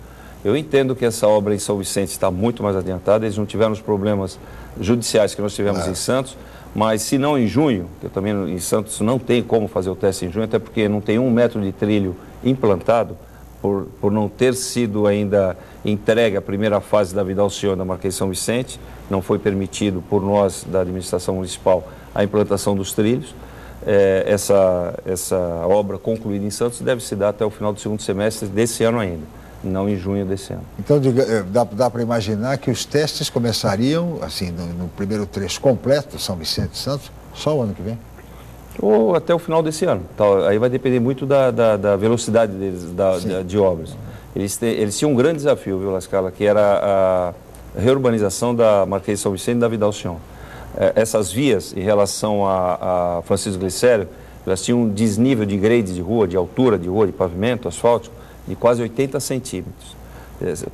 Eu entendo que essa obra em São Vicente está muito mais adiantada, eles não tiveram os problemas judiciais que nós tivemos em Santos, mas se não em junho, que eu também em Santos não tem como fazer o teste em junho, até porque não tem 1 metro de trilho implantado, por não ter sido ainda entregue a primeira fase da Vidal Sion da Marquês de São Vicente, não foi permitido por nós da administração municipal a implantação dos trilhos. Essa obra concluída em Santos deve se dar até o final do 2º semestre desse ano ainda, não em junho desse ano. Então, dá para imaginar que os testes começariam, assim, no primeiro trecho completo, São Vicente e Santos, só o ano que vem? Ou até o final desse ano. Aí vai depender muito da velocidade deles, de obras. Eles tinham um grande desafio, viu, Lascala, que era a reurbanização da Marquês de São Vicente e da Vidal Sion. Essas vias, em relação a Francisco Glicério, elas tinham um desnível de grade de rua, de altura de rua, de pavimento, asfáltico, de quase 80 centímetros.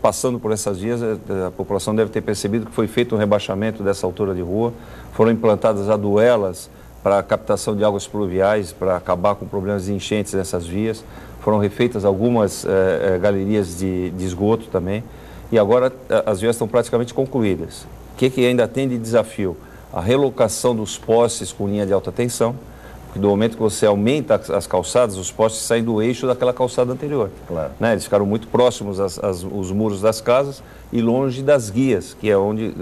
Passando por essas vias, a população deve ter percebido que foi feito um rebaixamento dessa altura de rua, foram implantadas aduelas para a captação de águas pluviais, para acabar com problemas de enchentes nessas vias, foram refeitas algumas galerias de esgoto também, e agora as vias estão praticamente concluídas. O que ainda tem de desafio? A relocação dos postes com linha de alta tensão, porque do momento que você aumenta as calçadas, os postes saem do eixo daquela calçada anterior. Claro. Né? Eles ficaram muito próximos os muros das casas e longe das guias, que é onde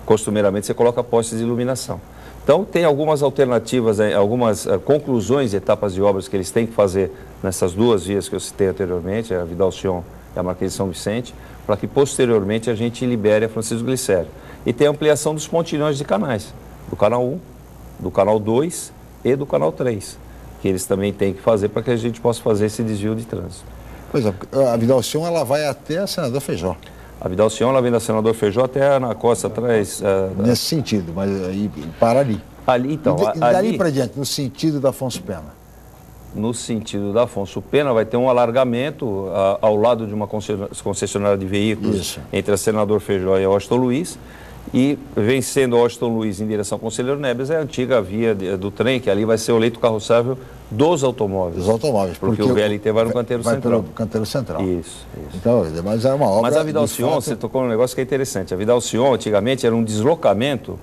costumeiramente você coloca postes de iluminação. Então, tem algumas alternativas, algumas conclusões de etapas de obras que eles têm que fazer nessas 2 vias que eu citei anteriormente, a Vidal Sion e a Marquês de São Vicente, para que posteriormente a gente libere a Francisco Glicério. E tem a ampliação dos pontilhões de canais, do canal 1, do canal 2 e do canal 3, que eles também têm que fazer para que a gente possa fazer esse desvio de trânsito. Pois é, a Vidal Sion ela vai até a Senador Feijó. A Vidal Sion, ela vem da Senador Feijó até na costa atrás. Nesse sentido, mas aí para ali. Ali, então. E dali para diante, no sentido da Afonso Pena? No sentido da Afonso Pena, vai ter um alargamento ao lado de uma concessionária de veículos. Isso. Entre a Senador Feijó e a Washington Luiz. E vencendo a Washington Luiz em direção ao Conselheiro Neves, é a antiga via do trem, que ali vai ser o leito carroçável dos automóveis. Dos automóveis. Porque o VLT vai no canteiro central. Vai pelo canteiro central. Isso. Então, mas é uma obra... Mas a Vidal Sion, você tocou num negócio que é interessante. A Vidal Sion, antigamente, era um deslocamento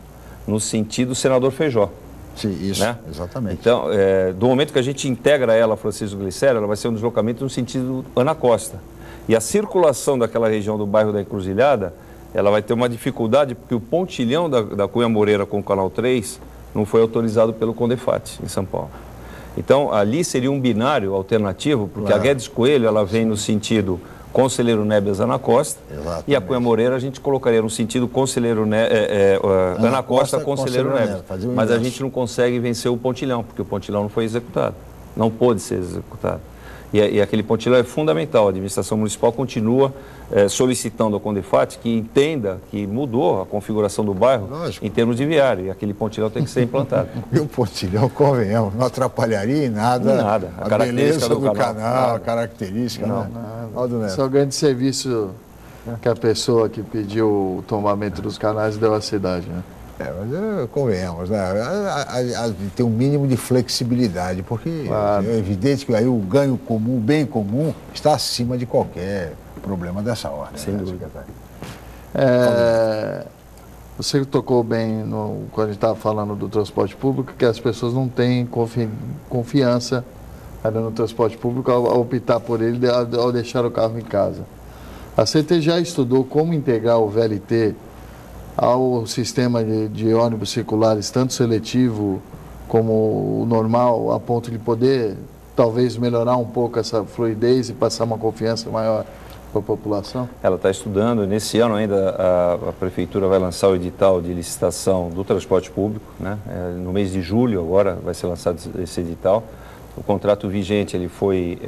no sentido Senador Feijó. Sim, isso, né? Exatamente. Então, do momento que a gente integra ela a Francisco Glicério, ela vai ser um deslocamento no sentido Ana Costa. E a circulação daquela região do bairro da Encruzilhada, ela vai ter uma dificuldade, porque o pontilhão da Cunha Moreira com o Canal 3 não foi autorizado pelo Condefat, em São Paulo. Então, ali seria um binário alternativo, porque a Guedes Coelho, ela vem no sentido Conselheiro Neves Ana Costa, e a Cunha Moreira a gente colocaria no sentido Conselheiro Ana Costa, Conselheiro Neves. Mas a gente não consegue vencer o pontilhão, porque o pontilhão não foi executado, não pôde ser executado. E aquele pontilhão é fundamental. A administração municipal continua solicitando ao Condefat que entenda que mudou a configuração do bairro. Lógico. Em termos de viário, e aquele pontilhão tem que ser implantado. E o pontilhão, convenhamos, não atrapalharia em nada, nada. A característica do canal, a característica. Não, nada. Esse é o grande serviço que a pessoa que pediu o tombamento dos canais deu à cidade, né? Mas convenhamos, né? Tem um mínimo de flexibilidade, porque é evidente que aí o ganho comum, o bem comum, está acima de qualquer problema dessa ordem. Sem dúvida. Você tocou bem quando a gente estava falando do transporte público, que as pessoas não têm confiança no transporte público ao optar por ele, ao deixar o carro em casa. A CT já estudou como integrar o VLT ao sistema de ônibus circulares, tanto seletivo como o normal, a ponto de poder talvez melhorar um pouco essa fluidez e passar uma confiança maior para a população? Ela está estudando. Nesse ano ainda a Prefeitura vai lançar o edital de licitação do transporte público, né? No mês de julho agora vai ser lançado esse edital. O contrato vigente ele foi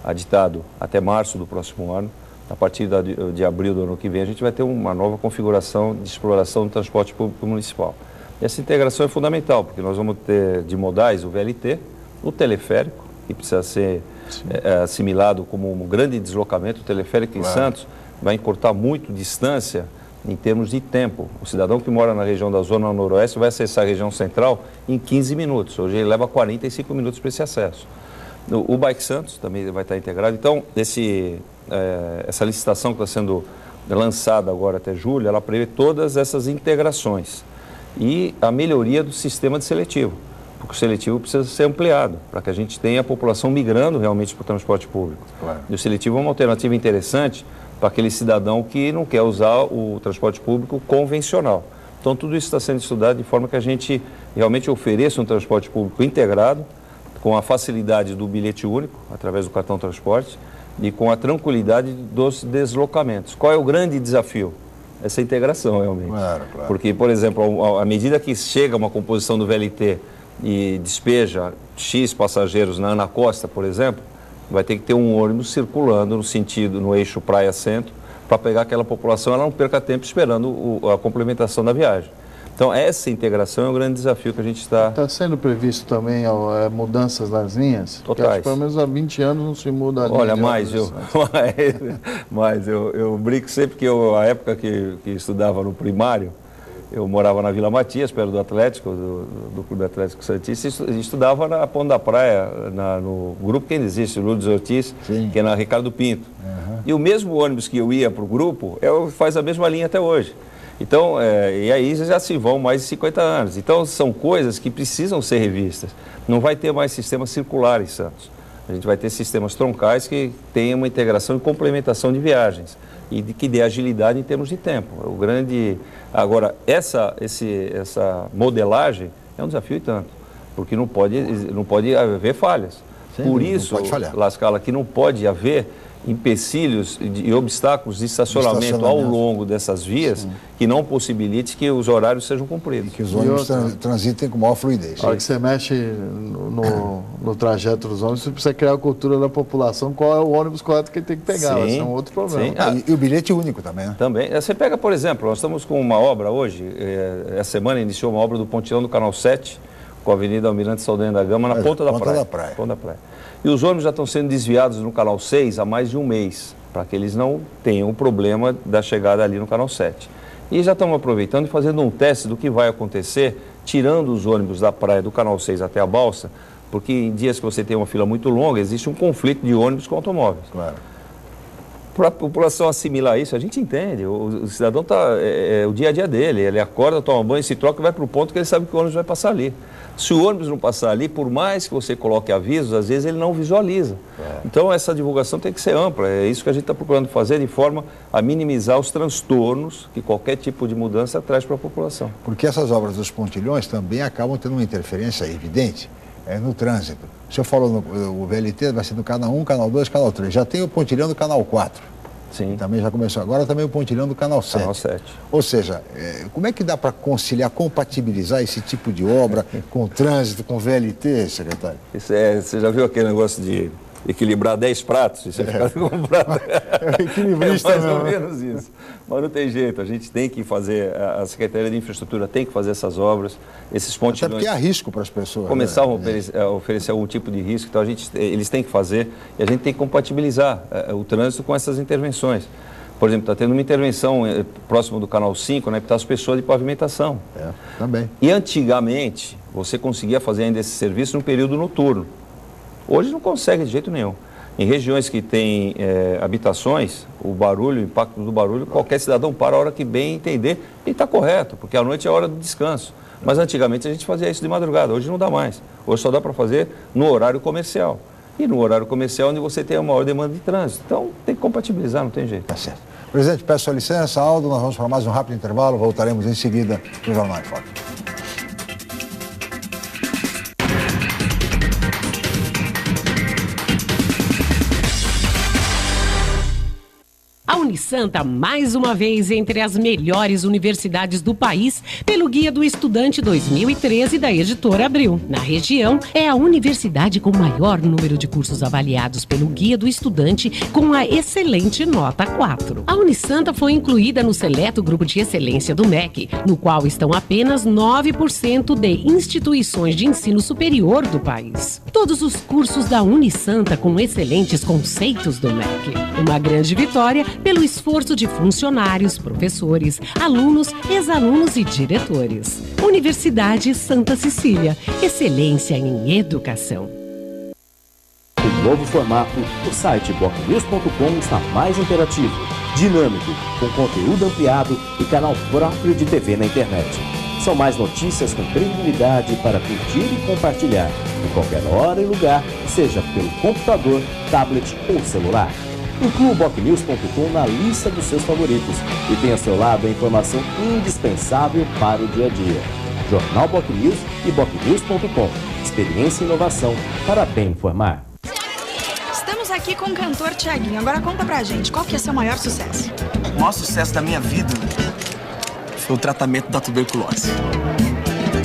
aditado até março do próximo ano. A partir de abril do ano que vem, a gente vai ter uma nova configuração de exploração do transporte público municipal. E essa integração é fundamental, porque nós vamos ter de modais o VLT, o teleférico, que precisa ser assimilado como um grande deslocamento. O teleférico em Santos vai encurtar muito distância em termos de tempo. O cidadão que mora na região da Zona Noroeste vai acessar a região central em 15 minutos. Hoje ele leva 45 minutos para esse acesso. O Bike Santos também vai estar integrado. Então, essa licitação que está sendo lançada agora até julho, ela prevê todas essas integrações e a melhoria do sistema de seletivo, porque o seletivo precisa ser ampliado para que a gente tenha a população migrando realmente para o transporte público. Claro. E o seletivo é uma alternativa interessante para aquele cidadão que não quer usar o transporte público convencional. Então, tudo isso está sendo estudado de forma que a gente realmente ofereça um transporte público integrado, com a facilidade do bilhete único, através do cartão transporte, e com a tranquilidade dos deslocamentos. Qual é o grande desafio? Essa integração, realmente. Claro. Porque, por exemplo, à medida que chega uma composição do VLT e despeja X passageiros na Ana Costa, por exemplo, vai ter que ter um ônibus circulando no eixo praia-centro, para pegar aquela população, ela não perca tempo esperando a complementação da viagem. Então, essa integração é um grande desafio que a gente está... Está sendo previsto também mudanças nas linhas? Totais. Acho que pelo menos há 20 anos não se muda a linha. Olha, eu brinco sempre que a época que estudava no primário, eu morava na Vila Matias, perto do Atlético, do Clube Atlético Santista, e estudava na Ponta da Praia, no grupo que ainda existe, o Lourdes Ortiz, que é na Ricardo Pinto. Uhum. E o mesmo ônibus que eu ia para o grupo, faz a mesma linha até hoje. Então, e aí já se vão mais de 50 anos. Então, são coisas que precisam ser revistas. Não vai ter mais sistema circular em Santos. A gente vai ter sistemas troncais que tenham uma integração e complementação de viagens e que dê agilidade em termos de tempo. Agora, essa modelagem é um desafio e tanto, porque não pode haver falhas. Sim, por isso, La Scala, que não pode haver empecilhos e obstáculos de estacionamento ao longo dessas vias, sim, que não possibilite que os horários sejam cumpridos. E que os ônibus transitem com maior fluidez. A hora que você mexe no trajeto dos ônibus, você precisa criar a cultura da população, qual é o ônibus correto que ele tem que pegar. Sim, esse é um outro problema. E o bilhete único também, né? Também. Você pega, por exemplo, nós estamos com uma obra hoje, essa semana iniciou uma obra do pontilhão do Canal 7, com a Avenida Almirante Saldanha da Gama, na Ponta da Praia. E os ônibus já estão sendo desviados no Canal 6 há mais de um mês, para que eles não tenham o problema da chegada ali no Canal 7. E já estamos aproveitando e fazendo um teste do que vai acontecer, tirando os ônibus da praia do Canal 6 até a Balsa, porque em dias que você tem uma fila muito longa, existe um conflito de ônibus com automóveis. Claro. Para a população assimilar isso, a gente entende. O cidadão está... o dia a dia dele. Ele acorda, toma banho, se troca e vai para o ponto que ele sabe que o ônibus vai passar ali. Se o ônibus não passar ali, por mais que você coloque avisos, às vezes ele não visualiza. Então, essa divulgação tem que ser ampla. É isso que a gente está procurando fazer, de forma a minimizar os transtornos que qualquer tipo de mudança traz para a população. Porque essas obras dos pontilhões também acabam tendo uma interferência evidente no trânsito. O senhor falou, o VLT vai ser do canal 1, canal 2, canal 3. Já tem o pontilhão do canal 4. Sim. Também já começou. Agora também o pontilhão do canal 7. Canal 7. Ou seja, como é que dá para conciliar, compatibilizar esse tipo de obra com o trânsito, com o VLT, secretário? Você já viu aquele negócio de equilibrar 10 pratos? E você fica com um prato. Equilibrista, mais ou menos isso. Mas não tem jeito, a gente tem que fazer, a Secretaria de Infraestrutura tem que fazer essas obras, esses pontilhões. Até porque há risco para as pessoas. Começar a oferecer algum tipo de risco, então eles têm que fazer e a gente tem que compatibilizar o trânsito com essas intervenções. Por exemplo, está tendo uma intervenção próximo do Canal 5, né, para as pessoas de pavimentação. Também. E antigamente, você conseguia fazer ainda esse serviço no período noturno. Hoje não consegue de jeito nenhum. Em regiões que têm habitações, o impacto do barulho, qualquer cidadão para a hora que bem entender e está correto, porque a noite é a hora do descanso. Mas antigamente a gente fazia isso de madrugada, hoje não dá mais. Hoje só dá para fazer no horário comercial. E no horário comercial onde você tem a maior demanda de trânsito. Então tem que compatibilizar, não tem jeito. Tá certo. Presidente, peço a licença, Aldo, nós vamos para mais um rápido intervalo, voltaremos em seguida no Jornal em Foque. A Unisanta, mais uma vez, entre as melhores universidades do país, pelo Guia do Estudante 2013 da Editora Abril. Na região, é a universidade com maior número de cursos avaliados pelo Guia do Estudante, com a excelente nota 4. A Unisanta foi incluída no seleto grupo de excelência do MEC, no qual estão apenas 9% de instituições de ensino superior do país. Todos os cursos da Unisanta com excelentes conceitos do MEC. Uma grande vitória pelo esforço de funcionários, professores, alunos, ex-alunos e diretores. Universidade Santa Cecília, excelência em educação. O novo formato, o site bocnews.com está mais interativo, dinâmico, com conteúdo ampliado e canal próprio de TV na internet. São mais notícias com credibilidade para curtir e compartilhar, em qualquer hora e lugar, seja pelo computador, tablet ou celular. Inclua o bocnews.com na lista dos seus favoritos e tenha ao seu lado a informação indispensável para o dia a dia. Jornal BocNews e bocnews.com. Experiência e inovação para bem informar. Estamos aqui com o cantor Thiaguinho. Agora conta pra gente, qual que é seu maior sucesso? O maior sucesso da minha vida foi o tratamento da tuberculose.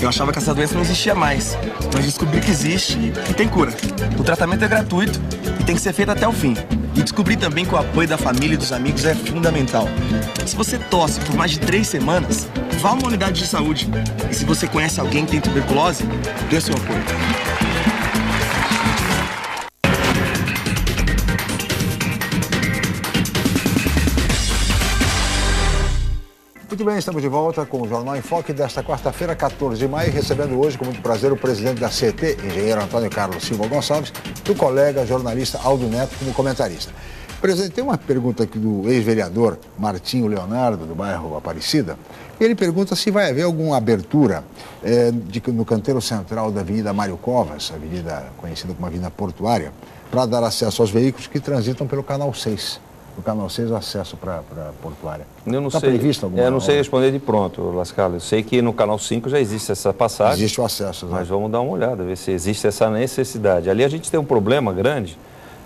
Eu achava que essa doença não existia mais, mas descobri que existe e tem cura. O tratamento é gratuito e tem que ser feito até o fim. E descobri também que o apoio da família e dos amigos é fundamental. Se você tosse por mais de 3 semanas, vá a uma unidade de saúde. E se você conhece alguém que tem tuberculose, dê seu apoio. Muito bem, estamos de volta com o Jornal em Foque desta quarta-feira, 14 de maio, recebendo hoje com muito prazer o presidente da CET, engenheiro Antônio Carlos Silva Gonçalves, e o colega jornalista Aldo Neto como comentarista. Presidente, tem uma pergunta aqui do ex-vereador Martinho Leonardo, do bairro Aparecida. Ele pergunta se vai haver alguma abertura no canteiro central da Avenida Mário Covas, avenida conhecida como Avenida Portuária, para dar acesso aos veículos que transitam pelo Canal 6. No Canal 6, o acesso para a Portuária. Eu não Está sei, previsto alguma eu não sei responder de pronto, Lascala. Eu sei que no Canal 5 já existe essa passagem. Existe o acesso. Mas vamos dar uma olhada, ver se existe essa necessidade. Ali a gente tem um problema grande,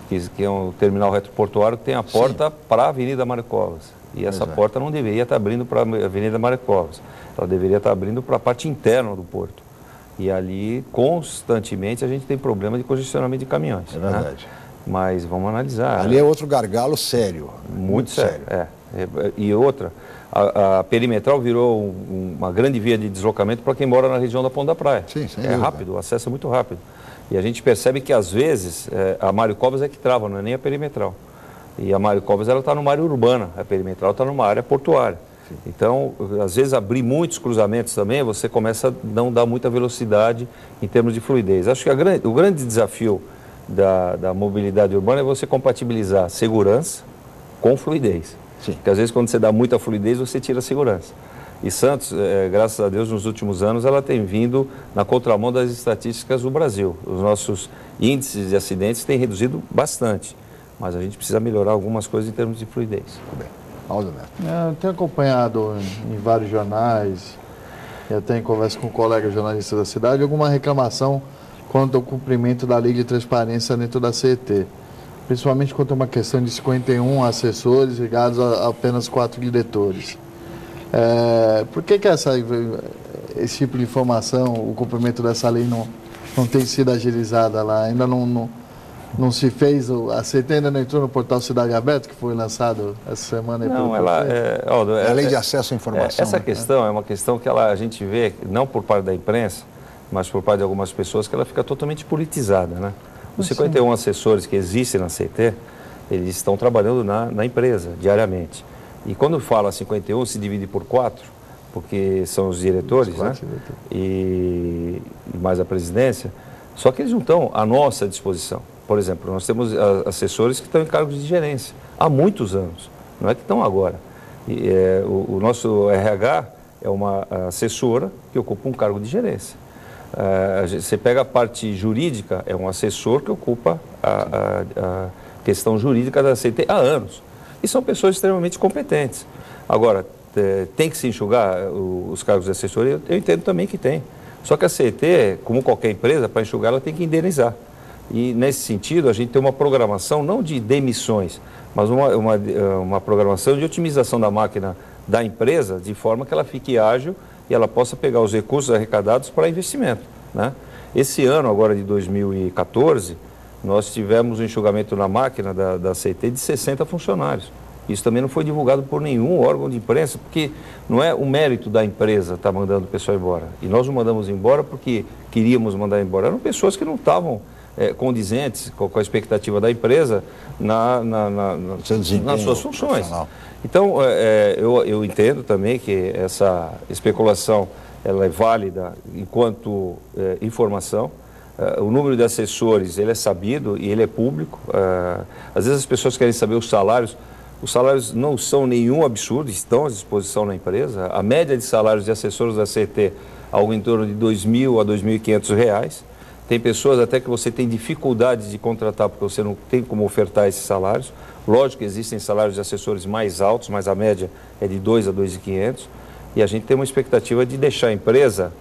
que é um terminal retroportuário que tem a porta para a Avenida Mário Covas. E essa porta não deveria estar abrindo para a Avenida Mário Covas. Ela deveria estar abrindo para a parte interna do porto. E ali, constantemente, a gente tem problema de congestionamento de caminhões. É verdade. Né? Mas vamos analisar. Ali é outro gargalo sério. Muito sério. E outra, a perimetral virou uma grande via de deslocamento para quem mora na região da Ponta da Praia. Sim, é rápido, o acesso é muito rápido. E a gente percebe que, às vezes, a Mário Covas é que trava, não é nem a perimetral. E a Mário Covas está numa área urbana, a perimetral está numa área portuária. Sim. Então, às vezes, abrir muitos cruzamentos também, você começa a não dar muita velocidade em termos de fluidez. Acho que o grande desafio da mobilidade urbana é você compatibilizar segurança com fluidez. Sim. Porque às vezes quando você dá muita fluidez, você tira a segurança. E Santos, graças a Deus, nos últimos anos, ela tem vindo na contramão das estatísticas do Brasil. Os nossos índices de acidentes têm reduzido bastante, mas a gente precisa melhorar algumas coisas em termos de fluidez. Tudo bem. Aldo Neto. Eu tenho acompanhado em vários jornais, e até em conversa com colegas jornalistas da cidade, alguma reclamação quanto ao cumprimento da lei de transparência dentro da CET, principalmente quanto a uma questão de 51 assessores ligados a apenas 4 diretores. Por que esse tipo de informação, o cumprimento dessa lei não tem sido agilizada lá? Ainda não se fez, a CET ainda não entrou no portal Cidade Aberta, que foi lançado essa semana? Não, é a lei de acesso à informação. Essa questão é uma questão que a gente vê, não por parte da imprensa, mas por parte de algumas pessoas, que ela fica totalmente politizada, né? Os 51 assessores que existem na CET, eles estão trabalhando na empresa, diariamente. E quando fala 51, se divide por 4, porque são os diretores, né? E mais a presidência, só que eles não estão à nossa disposição. Por exemplo, nós temos assessores que estão em cargos de gerência há muitos anos, não é que estão agora. O nosso RH é uma assessora que ocupa um cargo de gerência. Você pega a parte jurídica, é um assessor que ocupa a questão jurídica da CET há anos. E são pessoas extremamente competentes. Agora, tem que se enxugar os cargos de assessoria? Eu entendo também que tem. Só que a CET, como qualquer empresa, para enxugar, ela tem que indenizar. E, nesse sentido, a gente tem uma programação, não de demissões, mas uma programação de otimização da máquina da empresa, de forma que ela fique ágil e ela possa pegar os recursos arrecadados para investimento, né? Esse ano, agora de 2014, nós tivemos um enxugamento na máquina da CET de 60 funcionários. Isso também não foi divulgado por nenhum órgão de imprensa, porque não é o mérito da empresa estar mandando o pessoal embora. E nós não mandamos embora porque queríamos mandar embora. Eram pessoas que não estavam condizentes com a expectativa da empresa nas suas funções. Então, eu entendo também que essa especulação ela é válida enquanto informação. O número de assessores ele é sabido e ele é público. Às vezes as pessoas querem saber os salários. Os salários não são nenhum absurdo, estão à disposição na empresa. A média de salários de assessores da CET algo em torno de R$2.000 a R$2.500. Tem pessoas até que você tem dificuldade de contratar porque você não tem como ofertar esses salários. Lógico que existem salários de assessores mais altos, mas a média é de R$2.000 a R$2.500. E a gente tem uma expectativa de deixar a empresa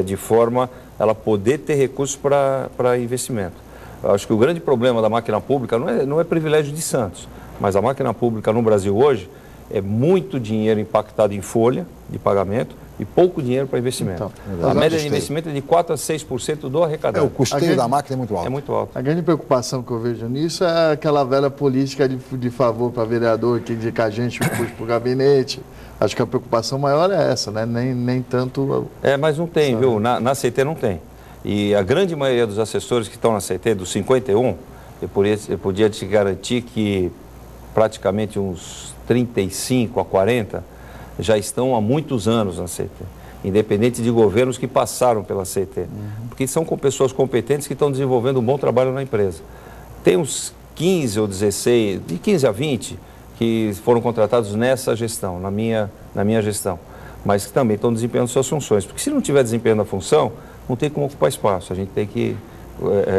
de forma a ela poder ter recursos para investimento. Eu acho que o grande problema da máquina pública não é privilégio de Santos, mas a máquina pública no Brasil hoje é muito dinheiro impactado em folha de pagamento e pouco dinheiro para investimento. Então, a média de investimento é de 4% a 6% do arrecadado. O custeio da máquina é muito alto. É muito alto. A grande preocupação que eu vejo nisso é aquela velha política de favor para vereador que indica a gente para o gabinete. Acho que a preocupação maior é essa, né? Nem tanto... mas não tem, viu? Na CT não tem. E a grande maioria dos assessores que estão na CT, dos 51, eu podia te garantir que praticamente uns 35 a 40 já estão há muitos anos na CT, independente de governos que passaram pela CT, porque são com pessoas competentes que estão desenvolvendo um bom trabalho na empresa. Tem uns 15 ou 16, de 15 a 20, que foram contratados nessa gestão, na minha gestão, mas que também estão desempenhando suas funções, porque se não tiver desempenhando a função, não tem como ocupar espaço, a gente tem que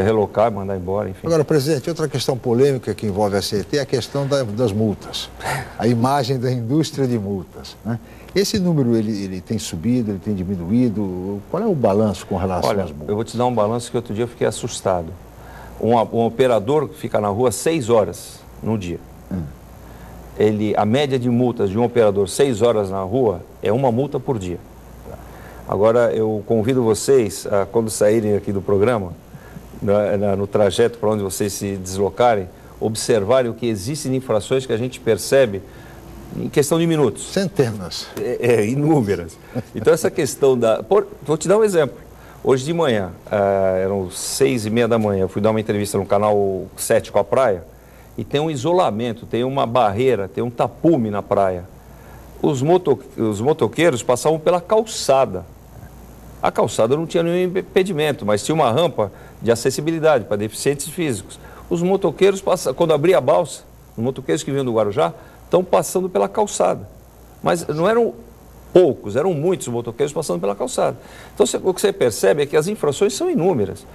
relocar, mandar embora, enfim. Agora, presidente, outra questão polêmica que envolve a CET é a questão das multas, a imagem da indústria de multas, né? Esse número, ele tem subido, ele tem diminuído? Qual é o balanço com relação às multas? Eu vou te dar um balanço que outro dia eu fiquei assustado. Um operador fica na rua 6 horas no dia. A média de multas de um operador 6 horas na rua é uma multa por dia. Agora, eu convido vocês, quando saírem aqui do programa, no trajeto para onde vocês se deslocarem, observarem o que existe de infrações que a gente percebe em questão de minutos. Centenas. Inúmeras. Então, essa questão vou te dar um exemplo. Hoje de manhã, eram 6h30 da manhã, eu fui dar uma entrevista no canal 7 com a praia, e tem um isolamento, tem uma barreira, tem um tapume na praia. Os motoqueiros passavam pela calçada. A calçada não tinha nenhum impedimento, mas tinha uma rampa de acessibilidade para deficientes físicos. Os motoqueiros, quando abria a balsa, os motoqueiros que vinham do Guarujá, estão passando pela calçada. Mas não eram poucos, eram muitos motoqueiros passando pela calçada. Então, o que você percebe é que as infrações são inúmeras.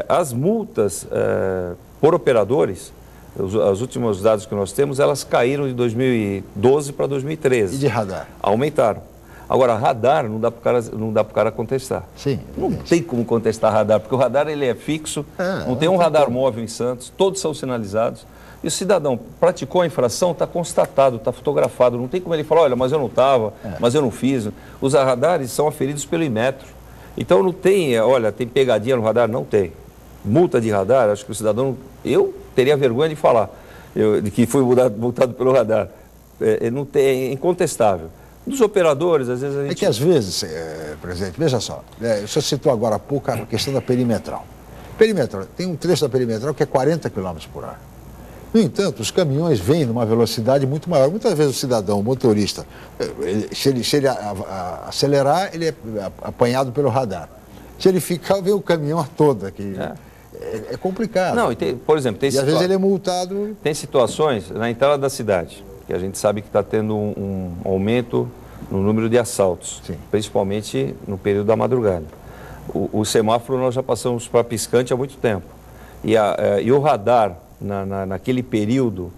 As multas por operadores, os últimos dados que nós temos, elas caíram de 2012 para 2013. E de radar? Aumentaram. Agora, radar não dá para o cara contestar. Sim. Não tem como contestar radar, porque o radar ele é fixo, não tem um radar móvel em Santos, todos são sinalizados. E o cidadão praticou a infração, está constatado, está fotografado, não tem como ele falar, olha, mas eu não estava, mas eu não fiz. Os radares são aferidos pelo Inmetro. Então não tem, olha, tem pegadinha no radar? Não tem. Multa de radar, acho que o cidadão, eu teria vergonha de falar, de que fui multado pelo radar. Não tem, é incontestável. Dos operadores, às vezes a gente... É que às vezes, presidente, veja só, o senhor citou agora há pouco a questão da perimetral. Perimetral, tem um trecho da perimetral que é 40 km por hora. No entanto, os caminhões vêm numa velocidade muito maior. Muitas vezes o cidadão, o motorista, se ele acelerar, ele é apanhado pelo radar. Se ele ficar, vê o caminhão a toda. É complicado. Não, por exemplo, às vezes ele é multado. Tem situações na entrada da cidade, que a gente sabe que está tendo um aumento no número de assaltos, principalmente no período da madrugada. O semáforo nós já passamos para piscante há muito tempo. E o radar, naquele período,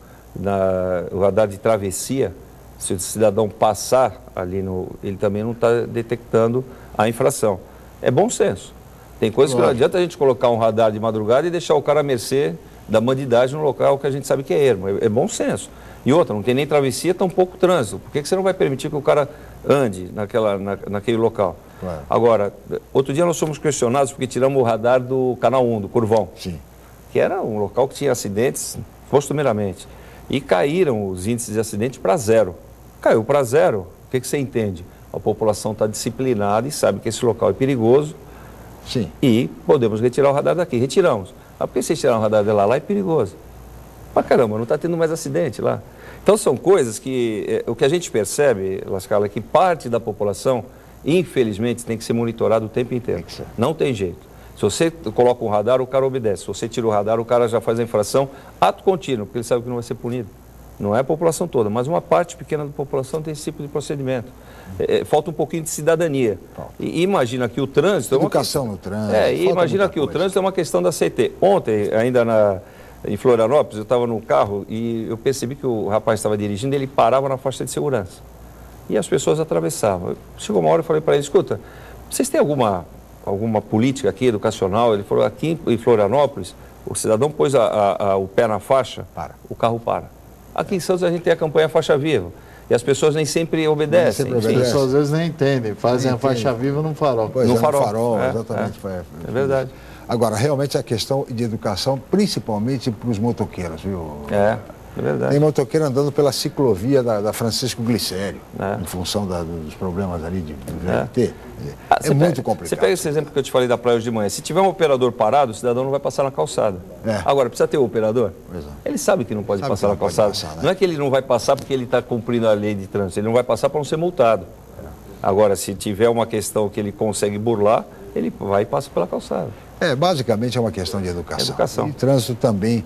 o radar de travessia, se o cidadão passar ali, ele também não está detectando a infração. É bom senso. Tem coisas que não adianta a gente colocar um radar de madrugada e deixar o cara à mercê da bandidagem no local que a gente sabe que é ermo. É bom senso. E outra, não tem nem travessia, tampouco trânsito. Por que você não vai permitir que o cara ande naquele local? Claro. Agora, outro dia nós fomos questionados porque tiramos o radar do Canal 1, do Curvão. Sim. Que era um local que tinha acidentes costumeiramente. E caíram os índices de acidente para 0. Caiu para 0, o que você entende? A população está disciplinada e sabe que esse local é perigoso, Sim. E podemos retirar o radar daqui. Retiramos. Mas por que vocês tiraram o radar de lá? Lá é perigoso. Pra caramba, não está tendo mais acidente lá. Então são coisas que, o que a gente percebe, Lascala, é que parte da população, infelizmente, tem que ser monitorado o tempo inteiro. Não tem jeito. Se você coloca um radar, o cara obedece. Se você tira o radar, o cara já faz a infração, ato contínuo, porque ele sabe que não vai ser punido. Não é a população toda, mas uma parte pequena da população tem esse tipo de procedimento. Falta um pouquinho de cidadania. E imagina que o trânsito... Educação no trânsito. E imagina que o trânsito é uma questão da CT. Ontem, ainda em Florianópolis, eu estava no carro e eu percebi que o rapaz estava dirigindo, ele parava na faixa de segurança. E as pessoas atravessavam. Chegou uma hora, eu falei para ele, escuta, vocês têm alguma política aqui, educacional? Ele falou, aqui em Florianópolis, o cidadão pôs o pé na faixa, o carro para. Aqui em Santos a gente tem a campanha Faixa Viva. E as pessoas nem sempre obedecem. As pessoas às vezes nem entendem, fazem a faixa viva no farol. Pois no farol, exatamente. É verdade. Agora, realmente a questão de educação, principalmente para os motoqueiros, viu? É verdade. Tem motoqueiro andando pela ciclovia da Francisco Glicério, em função dos problemas ali de VLT. É muito complicado. Você pega esse exemplo que eu te falei da praia hoje de manhã. Se tiver um operador parado, o cidadão não vai passar na calçada. Agora, precisa ter o operador? Ele sabe que não pode passar na calçada. Não é que ele não vai passar porque ele está cumprindo a lei de trânsito. Ele não vai passar para não ser multado. Agora, se tiver uma questão que ele consegue burlar, ele vai e passa pela calçada. Basicamente é uma questão de educação. E trânsito também,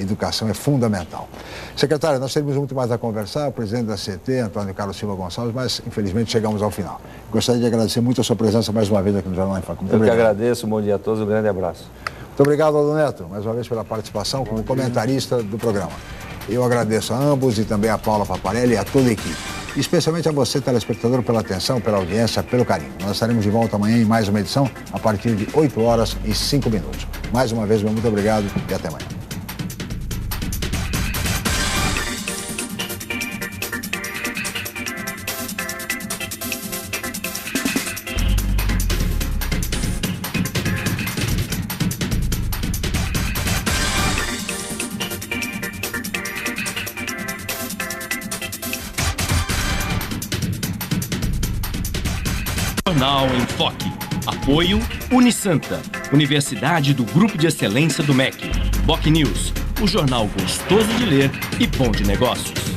educação é fundamental. Secretário, nós teríamos muito mais a conversar, o presidente da CT, Antônio Carlos Silva Gonçalves, mas infelizmente chegamos ao final. Gostaria de agradecer muito a sua presença mais uma vez aqui no Jornal em Foque. Eu que agradeço, bom dia a todos, um grande abraço. Muito obrigado, Aldo Neto, mais uma vez pela participação como comentarista do programa. Eu agradeço a ambos e também a Paula Paparelli e a toda a equipe. Especialmente a você, telespectador, pela atenção, pela audiência, pelo carinho. Nós estaremos de volta amanhã em mais uma edição, a partir de 8h05. Mais uma vez, muito obrigado e até amanhã. Jornal em Foque. Apoio Unisanta, Universidade do Grupo de Excelência do MEC. Boc News, o jornal gostoso de ler e bom de negócios.